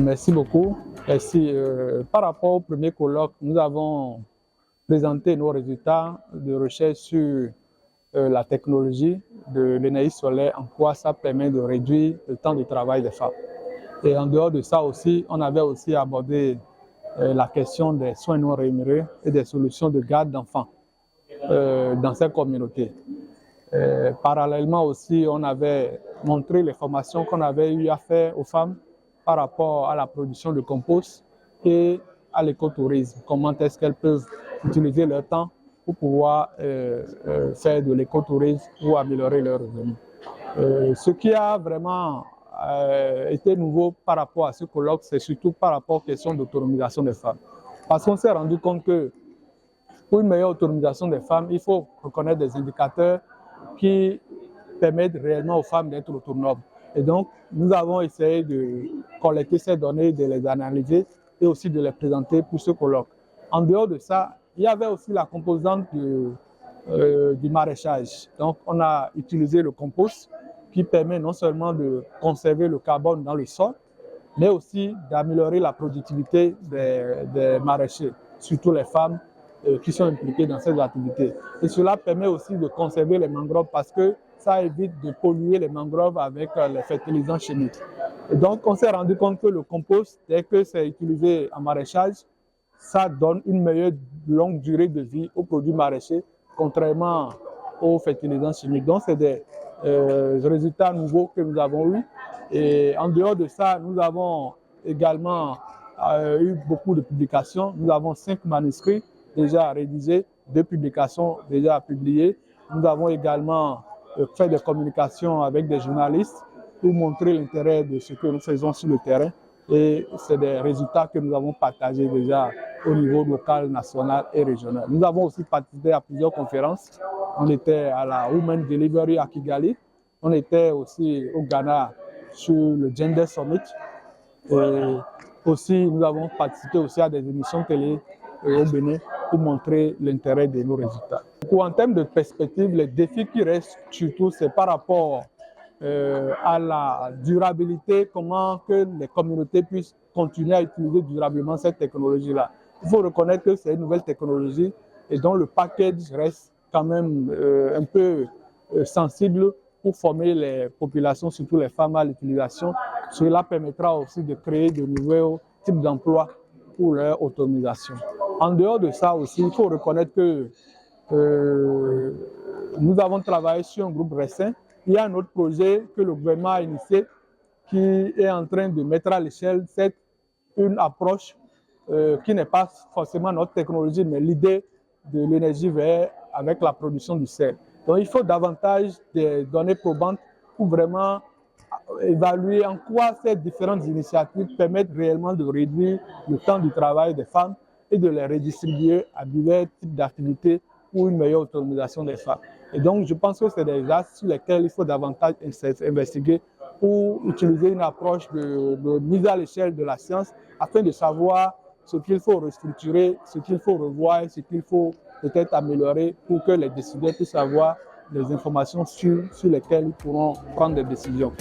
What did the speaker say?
Merci beaucoup. Merci. Par rapport au premier colloque, nous avons présenté nos résultats de recherche sur la technologie de l'énergie solaire, en quoi ça permet de réduire le temps de travail des femmes. Et en dehors de ça aussi, on avait aussi abordé la question des soins non rémunérés et des solutions de garde d'enfants dans ces communautés. Parallèlement aussi, on avait montré les formations qu'on avait eu à faire aux femmes par rapport à la production de compost et à l'écotourisme. Comment est-ce qu'elles peuvent utiliser leur temps pour pouvoir faire de l'écotourisme ou améliorer leurs revenus. Ce qui a vraiment été nouveau par rapport à ce colloque, c'est surtout par rapport aux questions d'autonomisation des femmes. Parce qu'on s'est rendu compte que pour une meilleure autonomisation des femmes, il faut reconnaître des indicateurs qui permettent réellement aux femmes d'être autonomes. Et donc, nous avons essayé de collecter ces données, de les analyser et aussi de les présenter pour ce colloque. En dehors de ça, il y avait aussi la composante du maraîchage. Donc, on a utilisé le compost qui permet non seulement de conserver le carbone dans le sol, mais aussi d'améliorer la productivité des maraîchers, surtout les femmes qui sont impliquées dans ces activités. Et cela permet aussi de conserver les mangroves parce que ça évite de polluer les mangroves avec les fertilisants chimiques. Et donc, on s'est rendu compte que le compost, dès que c'est utilisé en maraîchage, ça donne une meilleure longue durée de vie aux produits maraîchers, contrairement aux fertilisants chimiques. Donc, c'est des résultats nouveaux que nous avons eus. Et en dehors de ça, nous avons également eu beaucoup de publications. Nous avons 5 manuscrits déjà rédigés, 2 publications déjà publiées. Nous avons également fait des communications avec des journalistes pour montrer l'intérêt de ce que nous faisons sur le terrain. Et c'est des résultats que nous avons partagés déjà au niveau local, national et régional. Nous avons aussi participé à plusieurs conférences. On était à la Women Delivery à Kigali. On était aussi au Ghana sur le Gender Summit. Et aussi, nous avons participé aussi à des émissions télé au Bénin pour montrer l'intérêt de nos résultats. En termes de perspective, les défis qui restent surtout, c'est par rapport à la durabilité, comment que les communautés puissent continuer à utiliser durablement cette technologie-là. Il faut reconnaître que c'est une nouvelle technologie et dont le package reste quand même un peu sensible pour former les populations, surtout les femmes, à l'utilisation. Cela permettra aussi de créer de nouveaux types d'emplois pour leur autonomisation. En dehors de ça aussi, il faut reconnaître que nous avons travaillé sur un groupe récent. Il y a un autre projet que le gouvernement a initié qui est en train de mettre à l'échelle une approche qui n'est pas forcément notre technologie, mais l'idée de l'énergie verte avec la production du sel. Donc il faut davantage de données probantes pour vraiment évaluer en quoi ces différentes initiatives permettent réellement de réduire le temps du travail des femmes et de les redistribuer à divers types d'activités pour une meilleure autonomisation des femmes. Et donc, je pense que c'est des axes sur lesquels il faut davantage investiguer pour utiliser une approche de mise à l'échelle de la science afin de savoir ce qu'il faut restructurer, ce qu'il faut revoir, ce qu'il faut peut-être améliorer pour que les décideurs puissent avoir des informations sur lesquelles ils pourront prendre des décisions.